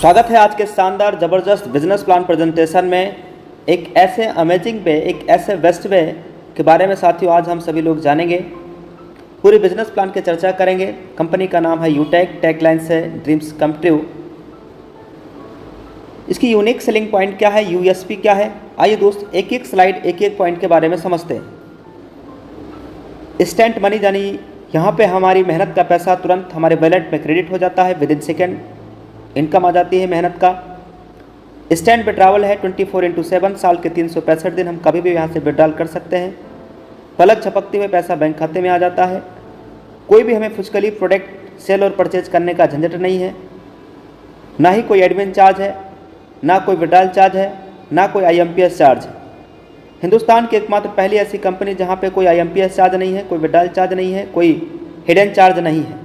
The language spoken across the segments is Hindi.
स्वागत है आज के शानदार ज़बरदस्त बिजनेस प्लान प्रेजेंटेशन में। एक ऐसे अमेजिंग वे, एक ऐसे बेस्ट वे के बारे में साथियों आज हम सभी लोग जानेंगे। पूरे बिजनेस प्लान की चर्चा करेंगे। कंपनी का नाम है यूटेक, टैगलाइन से ड्रीम्स कम ट्रू। इसकी यूनिक सेलिंग पॉइंट क्या है, यूएसपी क्या है, आइए दोस्त एक एक स्लाइड एक एक पॉइंट के बारे में समझते हैं। इंस्टेंट मनी यानी यहाँ पे हमारी मेहनत का पैसा तुरंत हमारे वॉलेट में क्रेडिट हो जाता है, विद इन सेकेंड इनकम आ जाती है मेहनत का। इंस्टेंट विड्रॉवल है 24/7, साल के 365 दिन हम कभी भी यहाँ से विड्रॉल कर सकते हैं। पलक झपकते हुए पैसा बैंक खाते में आ जाता है। कोई भी हमें फिजिकली प्रोडक्ट सेल और परचेज करने का झंझट नहीं है, ना ही कोई एडमिन चार्ज है, ना कोई विड्रॉल चार्ज है, ना कोई IMPS चार्ज। हिंदुस्तान की एकमात्र पहली ऐसी कंपनी जहाँ पे कोई IMPS चार्ज नहीं है, कोई विड्रॉल चार्ज नहीं है, कोई हिडन चार्ज नहीं है।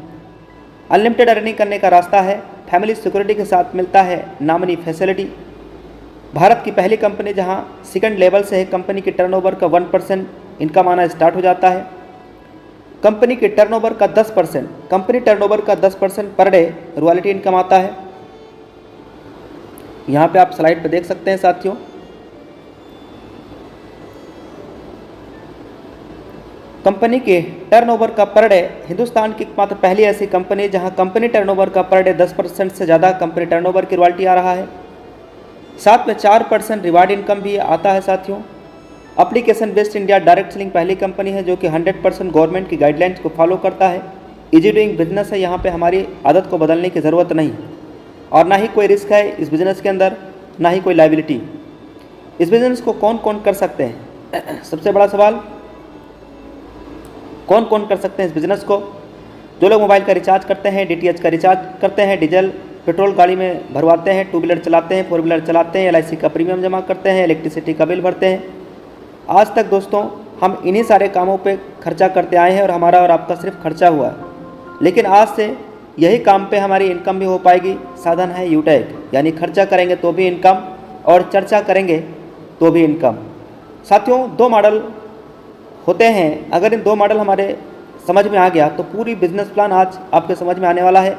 अनलिमिटेड अर्निंग करने का रास्ता है, फैमिली सिक्योरिटी के साथ मिलता है नॉमिनी फैसिलिटी। भारत की पहली कंपनी जहां सेकंड लेवल से है कंपनी की टर्नओवर का 1% इनकम आना स्टार्ट हो जाता है। कंपनी के टर्नओवर का 10% पर डे रॉयल्टी इनकम आता है। यहाँ पे आप स्लाइड पे देख सकते हैं साथियों। कंपनी के टर्नओवर का पर डे, हिंदुस्तान की मात्र पहली ऐसी कंपनी जहां कंपनी टर्नओवर का पर डे 10% से ज़्यादा कंपनी टर्नओवर की रॉयल्टी आ रहा है। साथ में 4% रिवार्ड इनकम भी आता है साथियों। Application based India direct selling पहली कंपनी है जो कि 100% गवर्नमेंट की गाइडलाइंस को फॉलो करता है। इजी डूइंग बिजनेस है, यहाँ पे हमारी आदत को बदलने की ज़रूरत नहीं और ना ही कोई रिस्क है इस बिज़नेस के अंदर, ना ही कोई लाइबिलिटी। इस बिज़नेस को कौन कौन कर सकते हैं, सबसे बड़ा सवाल, कौन कौन कर सकते हैं इस बिज़नेस को? जो लोग मोबाइल का रिचार्ज करते हैं, DTH का रिचार्ज करते हैं, डीजल पेट्रोल गाड़ी में भरवाते हैं, 2 व्हीलर चलाते हैं, 4 व्हीलर चलाते हैं, LIC का प्रीमियम जमा करते हैं, इलेक्ट्रिसिटी का बिल भरते हैं। आज तक दोस्तों हम इन्हीं सारे कामों पे खर्चा करते आए हैं और हमारा और आपका सिर्फ खर्चा हुआ है। लेकिन आज से यही काम पे हमारी इनकम भी हो पाएगी। साधन है यूटेक, यानी खर्चा करेंगे तो भी इनकम और चर्चा करेंगे तो भी इनकम। साथियों 2 मॉडल होते हैं, अगर इन 2 मॉडल हमारे समझ में आ गया तो पूरी बिजनेस प्लान आज आपके समझ में आने वाला है।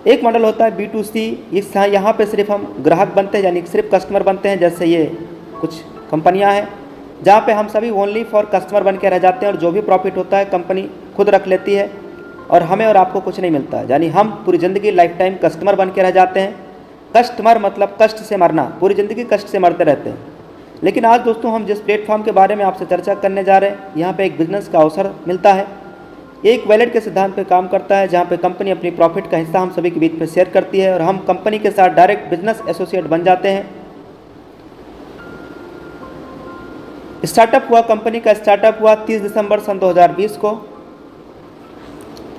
एक मॉडल होता है B2C, यहाँ पे सिर्फ हम ग्राहक बनते हैं, यानी सिर्फ कस्टमर बनते हैं। जैसे ये कुछ कंपनियां हैं जहाँ पे हम सभी ओनली फॉर कस्टमर बन के रह जाते हैं और जो भी प्रॉफिट होता है कंपनी खुद रख लेती है और हमें और आपको कुछ नहीं मिलता है, यानी हम पूरी ज़िंदगी लाइफ टाइम कस्टमर बन के रह जाते हैं। कस्टमर मतलब कष्ट से मरना, पूरी ज़िंदगी कष्ट से मरते रहते हैं। लेकिन आज दोस्तों हम जिस प्लेटफॉर्म के बारे में आपसे चर्चा करने जा रहे हैं, यहाँ पे एक बिज़नेस का अवसर मिलता है। एक वैलेट के सिद्धांत पे काम करता है, जहाँ पे कंपनी अपनी प्रॉफिट का हिस्सा हम सभी के बीच में शेयर करती है और हम कंपनी के साथ डायरेक्ट बिजनेस एसोसिएट बन जाते हैं। स्टार्टअप हुआ, कंपनी का स्टार्टअप हुआ 30 दिसंबर सन 2020 को।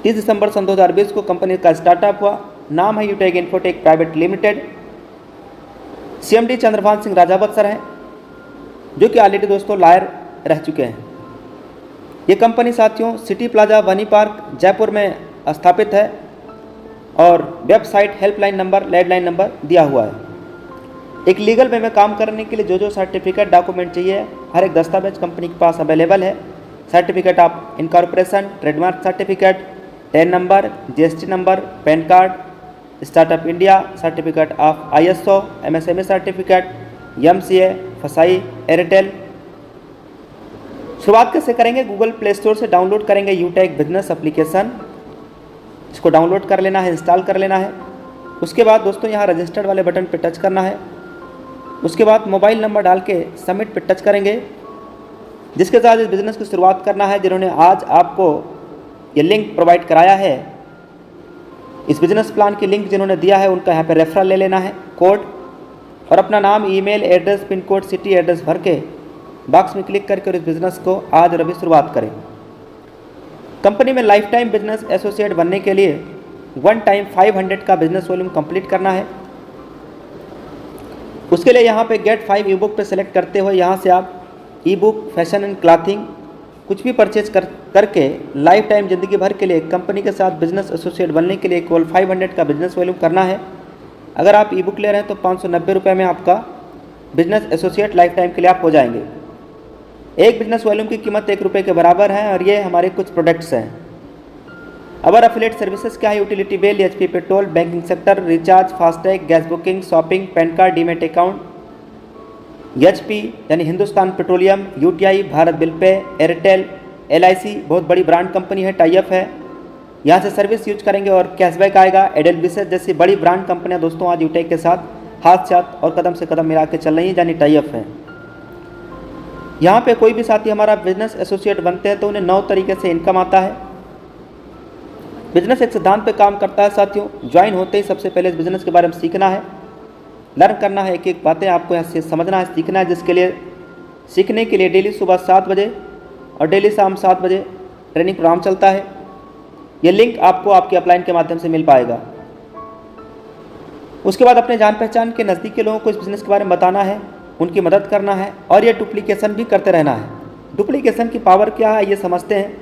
30 दिसंबर सन 2020 को कंपनी का स्टार्टअप हुआ। नाम है Utech Infotech private limited. CMD Chandrabhan Singh Rajawat sir हैं, जो कि ऑलरेडी दोस्तों लॉयर रह चुके हैं। ये कंपनी साथियों सिटी प्लाजा वनी पार्क जयपुर में स्थापित है और website, helpline number, landline number दिया हुआ है। एक लीगल वे में काम करने के लिए जो सर्टिफिकेट डॉक्यूमेंट चाहिए, हर एक दस्तावेज कंपनी के पास अवेलेबल है। Certificate of incorporation, trademark certificate, ten number, GST number, pan card, startup India, certificate of ISO, MSME certificate, MCA, फसाई, एयरटेल। शुरुआत कैसे करेंगे? गूगल प्ले स्टोर से डाउनलोड करेंगे यूटेक बिजनेस एप्लीकेशन। इसको डाउनलोड कर लेना है, इंस्टॉल कर लेना है। उसके बाद दोस्तों यहाँ रजिस्टर्ड वाले बटन पे टच करना है। उसके बाद मोबाइल नंबर डाल के सबमिट पे टच करेंगे, जिसके साथ इस बिज़नेस की शुरुआत करना है। जिन्होंने आज आपको ये लिंक प्रोवाइड कराया है, इस बिज़नेस प्लान की लिंक जिन्होंने दिया है, उनका यहाँ पे रेफरल ले लेना है, कोड और अपना नाम, email address, pin code, city address भर के बॉक्स में क्लिक करके और इस बिज़नेस को आज और अभी शुरुआत करें। कंपनी में लाइफ टाइम बिजनेस एसोसिएट बनने के लिए 1 टाइम 500 का बिजनेस वॉल्यूम कंप्लीट करना है। उसके लिए यहाँ पे गेट 5 ई बुक पे सेलेक्ट करते हुए यहाँ से आप ई बुक, फैशन एंड क्लॉथिंग कुछ भी परचेज करके लाइफ टाइम ज़िंदगी भर के लिए कंपनी के साथ बिजनेस एसोसिएट बनने के लिए केवल 500 का बिजनेस वॉल्यूम करना है। अगर आप ई बुक ले रहे हैं तो 590 रुपये में आपका बिजनेस एसोसिएट लाइफ टाइम के लिए आप हो जाएंगे। एक बिजनेस वॉल्यूम की कीमत 1 रुपये के बराबर है और ये हमारे कुछ प्रोडक्ट्स हैं। अवर अफिलेट सर्विसेज क्या है? Utility bill, HP petrol, banking sector, recharge, FASTag, gas booking, shopping, PAN card, demat account, HP यानी Hindustan petroleum, UTI, Bharat bill pay, Airtel, LIC बहुत बड़ी ब्रांड कंपनी है, टाई अप है, यहाँ से सर्विस यूज करेंगे और कैशबैक आएगा। एडेलविसेस जैसी बड़ी ब्रांड कंपनियाँ दोस्तों आज यूटेक के साथ हाथ साथ और कदम से कदम मिला के चल रही हैं, यानी टाई अप है। यहाँ पे कोई भी साथी हमारा बिजनेस एसोसिएट बनते हैं तो उन्हें 9 तरीके से इनकम आता है। बिजनेस एक सिद्धांत पे काम करता है साथियों। ज्वाइन होते ही सबसे पहले इस बिजनेस के बारे में सीखना है, लर्न करना है, एक एक बातें आपको यहाँ से समझना है, सीखना है, जिसके लिए सीखने के लिए डेली सुबह 7 बजे और डेली शाम 7 बजे ट्रेनिंग प्रोग्राम चलता है। ये लिंक आपको आपके अपलाइन के माध्यम से मिल पाएगा। उसके बाद अपने जान पहचान के नज़दीक के लोगों को इस बिज़नेस के बारे में बताना है, उनकी मदद करना है और ये डुप्लीकेशन भी करते रहना है। डुप्लीकेशन की पावर क्या है ये समझते हैं।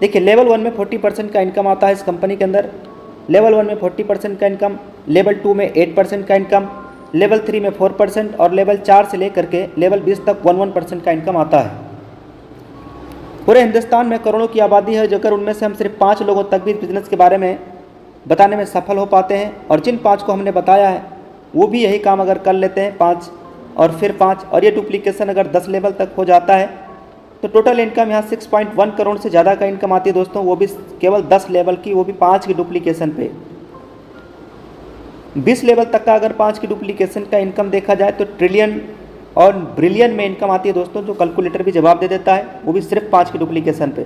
देखिए, लेवल 1 में 40% का इनकम आता है इस कंपनी के अंदर। लेवल 1 में 40% का इनकम, लेवल 2 में 8% का इनकम, लेवल 3 में 4% और लेवल 4 से लेकर के लेवल 20 तक 11% का इनकम आता है। पूरे हिंदुस्तान में करोड़ों की आबादी है, जो अगर उनमें से हम सिर्फ 5 लोगों तक भी बिजनेस के बारे में बताने में सफल हो पाते हैं, और जिन 5 को हमने बताया है वो भी यही काम अगर कर लेते हैं 5 और फिर 5 और ये डुप्लीकेशन अगर 10 लेवल तक हो जाता है तो टोटल इनकम यहाँ 6.1 करोड़ से ज़्यादा का इनकम आती है दोस्तों, वो भी केवल 10 लेवल की, वो भी 5 की डुप्लीकेशन पे। 20 लेवल तक का अगर 5 की डुप्लीकेशन का इनकम देखा जाए तो ट्रिलियन और ब्रिलियन में इनकम आती है दोस्तों, जो कैलकुलेटर भी जवाब दे देता है, वो भी सिर्फ 5 की डुप्लीकेशन पे।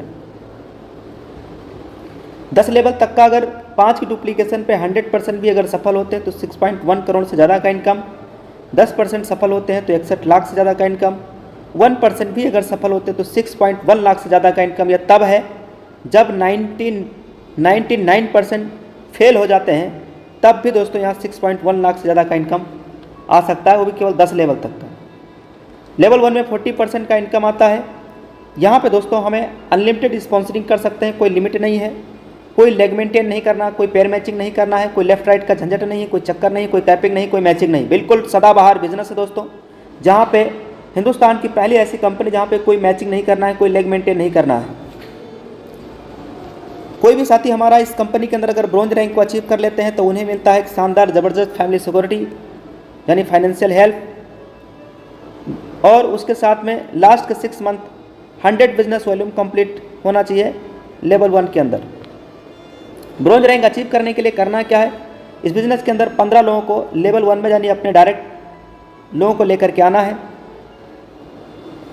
10 लेवल तक का अगर 5 की डुप्लीकेशन पे 100% भी अगर सफल होते हैं तो 6.1 करोड़ से ज़्यादा का इनकम। 10% सफल होते हैं तो 61 लाख से ज़्यादा का इनकम। 1% भी अगर सफल होते हैं तो 6.1 लाख से ज़्यादा का इनकम। यह तब है जब 99% फेल हो जाते हैं, तब भी दोस्तों यहाँ 6.1 लाख से ज़्यादा का इनकम आ सकता है, वो भी केवल 10 लेवल तक का। लेवल 1 में 40% का इनकम आता है। यहाँ पे दोस्तों हमें अनलिमिटेड स्पॉन्सरिंग कर सकते हैं, कोई लिमिट नहीं है, कोई लेग मेंटेन नहीं करना, कोई पैर मैचिंग नहीं करना है, कोई लेफ्ट राइट का झंझट नहीं है, कोई चक्कर नहीं, कोई टैपिंग नहीं, कोई मैचिंग नहीं, बिल्कुल सदाबहार बिजनेस है दोस्तों, जहाँ पे हिंदुस्तान की पहली ऐसी कंपनी जहाँ पे कोई मैचिंग नहीं करना है, कोई लेग मेंटेन नहीं करना है। कोई भी साथी हमारा इस कंपनी के अंदर अगर ब्रॉन्ज रैंक को अचीव कर लेते हैं तो उन्हें मिलता है एक शानदार ज़बरदस्त फैमिली सिक्योरिटी यानी फाइनेंशियल हेल्प, और उसके साथ में लास्ट के 6 मंथ 100 बिजनेस वॉल्यूम कंप्लीट होना चाहिए लेवल 1 के अंदर। ब्रॉन्ज रैंक अचीव करने के लिए करना क्या है, इस बिज़नेस के अंदर 15 लोगों को लेवल 1 में यानी अपने डायरेक्ट लोगों को लेकर के आना है।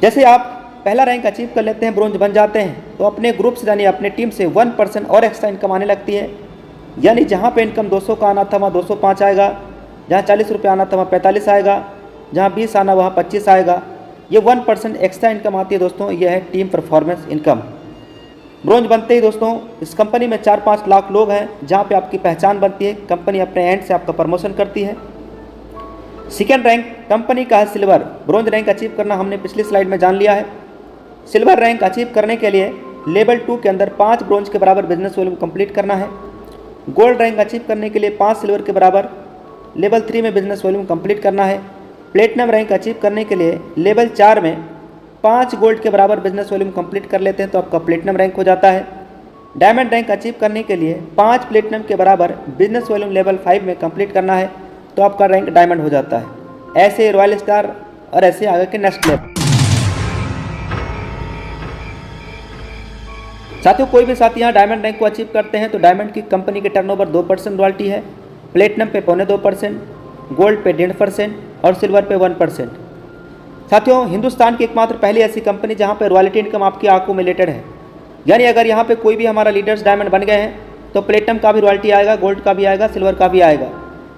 जैसे आप पहला रैंक अचीव कर लेते हैं, ब्रॉन्ज बन जाते हैं, तो अपने ग्रुप से यानी अपने टीम से 1% और एक्स्ट्रा इनकम आने लगती है। यानी जहाँ पे इनकम 200 का आना था वहाँ 205 आएगा, जहाँ 40 रुपये आना था वहाँ 45 आएगा, जहाँ 20 आना वहाँ 25 आएगा। ये 1% एक्स्ट्रा इनकम आती है दोस्तों, ये है टीम परफॉर्मेंस इनकम। ब्रॉन्ज बनते ही दोस्तों इस कंपनी में 4-5 लाख लोग हैं, जहाँ पे आपकी पहचान बनती है, कंपनी अपने एंड से आपका प्रमोशन करती है। सेकेंड रैंक कंपनी का है सिल्वर। ब्रॉन्ज रैंक अचीव करना हमने पिछली स्लाइड में जान लिया है। सिल्वर रैंक अचीव करने के लिए लेवल 2 के अंदर 5 ब्रॉन्ज के बराबर बिजनेस वॉल्यूम कंप्लीट करना है। गोल्ड रैंक अचीव करने के लिए 5 सिल्वर के बराबर लेवल 3 में बिजनेस वॉल्यूम कंप्लीट करना है। प्लेटिनम रैंक अचीव करने के लिए लेवल 4 में 5 गोल्ड के बराबर बिजनेस वॉल्यूम कंप्लीट कर लेते हैं तो आपका प्लेटिनम रैंक हो जाता है। डायमंड रैंक अचीव करने के लिए 5 प्लेटिनम के बराबर बिजनेस वॉल्यूम लेवल 5 में कंप्लीट करना है तो आपका रैंक डायमंड हो जाता है। ऐसे रॉयल स्टार और ऐसे आगे के नेक्स्ट लेवल। साथियों, कोई भी साथी यहाँ डायमंड रैंक को अचीव करते हैं तो डायमंड की कंपनी के टर्नओवर 2% रॉयल्टी है, प्लेटिनम पे 0.25%, गोल्ड पे 1.5% और सिल्वर पे 1%। साथियों, हिंदुस्तान की एकमात्र पहली ऐसी कंपनी जहाँ पे रॉयल्टी इनकम आपकी आकुमुलेटेड है। यानी अगर यहाँ पे कोई भी हमारा लीडर्स डायमंड बन गए हैं तो प्लेटिनम का भी रॉयल्टी आएगा, गोल्ड का भी आएगा, सिल्वर का भी आएगा,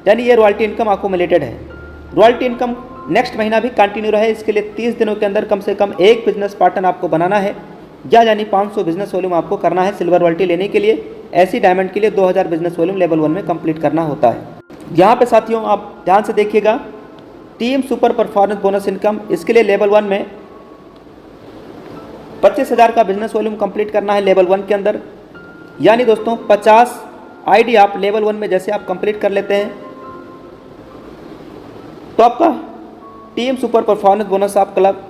यानी ये रॉयल्टी इनकम आकुमुलेटेड है। रॉयल्टी इनकम नेक्स्ट महीना भी कंटिन्यू रहे, इसके लिए 30 दिनों के अंदर कम से कम एक बिजनेस पार्टनर आपको बनाना है, या यानी 500 बिजनेस वॉल्यूम आपको करना है सिल्वर रॉयल्टी लेने के लिए। ऐसी डायमंड के लिए 2000 बिजनेस वॉल्यूम लेवल 1 में कंप्लीट करना होता है। यहाँ पे साथियों आप ध्यान से देखिएगा, team super performance bonus income, इसके लिए लेवल 1 में 25,000 का बिजनेस वॉल्यूम कंप्लीट करना है लेवल 1 के अंदर। यानी दोस्तों 50 आईडी आप लेवल 1 में जैसे आप कंप्लीट कर लेते हैं तो आपका टीम सुपर परफॉर्मेंस बोनस आप क्लब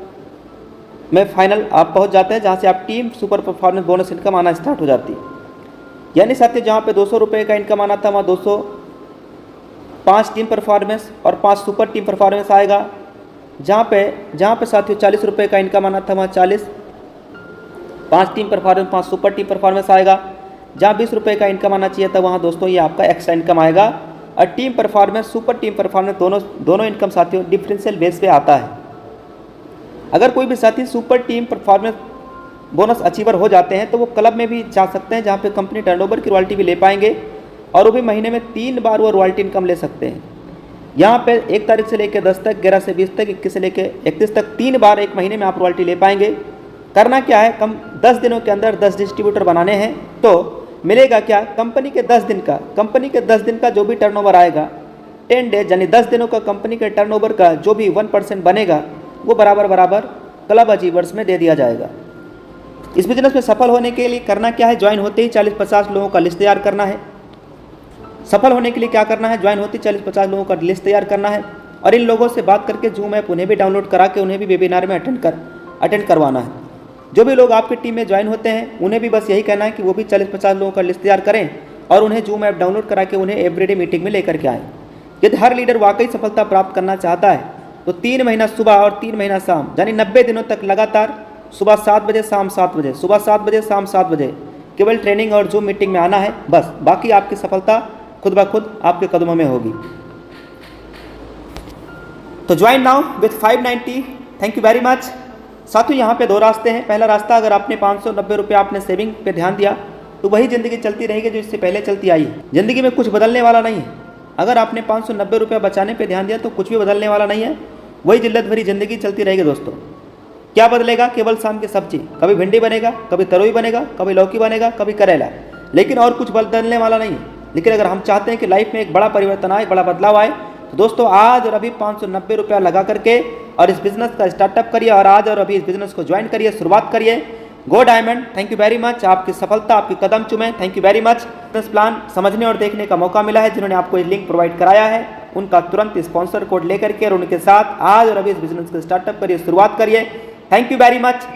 में फाइनल आप पहुंच जाते हैं, जहां से आप team super performance bonus income आना स्टार्ट हो जाती है। यानी साथियों जहाँ पे 200 रुपये का इनकम आना था वहाँ 200, 5 टीम परफॉर्मेंस और 5 सुपर टीम परफॉर्मेंस आएगा। जहाँ पे साथियों 40 रुपये का इनकम आना था वहाँ 40, 5 team performance 5 super team performance आएगा। जहाँ 20 रुपये का इनकम आना चाहिए था वहाँ दोस्तों ये आपका एक्स्ट्रा इनकम आएगा। और team performance super team performance दोनों इनकम साथियों डिफरेंशियल बेस पे आता है। अगर कोई भी साथी super team performance bonus achiever हो जाते हैं तो वो क्लब में भी जा सकते हैं, जहाँ पे कंपनी टर्नओवर की रॉयल्टी भी ले पाएंगे और वो भी महीने में 3 बार वो रॉयल्टी इनकम ले सकते हैं। यहाँ पे 1 तारीख से लेकर 10 तक, 11 से 20 तक, 21 से लेकर 31 तक 3 बार एक महीने में आप रॉयल्टी ले पाएंगे। करना क्या है, कम 10 दिनों के अंदर 10 डिस्ट्रीब्यूटर बनाने हैं तो मिलेगा क्या, कंपनी के 10 दिन का जो भी टर्नओवर आएगा 10 डेज यानी 10 दिनों का कंपनी के टर्नओवर का जो भी 1% बनेगा वो बराबर क्लब अचीवर्स में दे दिया जाएगा। इस बिजनेस में सफल होने के लिए करना क्या है, ज्वाइन होते ही 40-50 लोगों का लिस्ट तैयार करना है। सफल होने के लिए क्या करना है, ज्वाइन होते ही 40-50 लोगों का लिस्ट तैयार करना है और इन लोगों से बात करके जूम ऐप उन्हें भी डाउनलोड करा के उन्हें भी वेबिनार में अटेंड करवाना है। जो भी लोग आपकी टीम में ज्वाइन होते हैं उन्हें भी बस यही कहना है कि वो भी 40-50 लोगों का लिस्ट तैयार करें और उन्हें जूम ऐप डाउनलोड करा के उन्हें एवरीडे मीटिंग में लेकर के आएँ। यदि हर लीडर वाकई सफलता प्राप्त करना चाहता है तो 3 महीना सुबह और 3 महीना शाम यानी 90 दिनों तक लगातार सुबह 7 बजे शाम 7 बजे, सुबह 7 बजे शाम 7 बजे केवल ट्रेनिंग और जूम मीटिंग में आना है बस। बाकी आपकी सफलता खुद ब खुद आपके कदमों में होगी। तो join now with 590। Thank you very much. साथियों यहाँ पे 2 रास्ते हैं। पहला रास्ता, अगर आपने 590 रुपये आपने सेविंग पे ध्यान दिया तो वही ज़िंदगी चलती रहेगी जो इससे पहले चलती आई है। ज़िंदगी में कुछ बदलने वाला नहीं है। अगर आपने 590 रुपये बचाने पे ध्यान दिया तो कुछ भी बदलने वाला नहीं है, वही जिल्लत भरी ज़िंदगी चलती रहेगी दोस्तों। क्या बदलेगा, केवल शाम की सब्जी, कभी भिंडी बनेगा, कभी तरोई बनेगा, कभी लौकी बनेगा, कभी करेला, लेकिन और कुछ बदलने वाला नहीं है। लेकिन अगर हम चाहते हैं कि लाइफ में एक बड़ा परिवर्तन आए, बड़ा बदलाव आए, तो दोस्तों आज और अभी 590 रुपया लगा करके और इस बिज़नेस का स्टार्टअप करिए और आज और अभी इस बिज़नेस को ज्वाइन करिए, शुरुआत करिए। गो diamond. Thank you very much. आपकी सफलता आपके कदम चूमे। Thank you very much. Business plan समझने और देखने का मौका मिला है, जिन्होंने आपको ये लिंक प्रोवाइड कराया है उनका तुरंत स्पॉन्सर कोड लेकर के और उनके साथ आज और अभी इस बिजनेस को स्टार्टअप करिए, शुरुआत करिए। Thank you very much.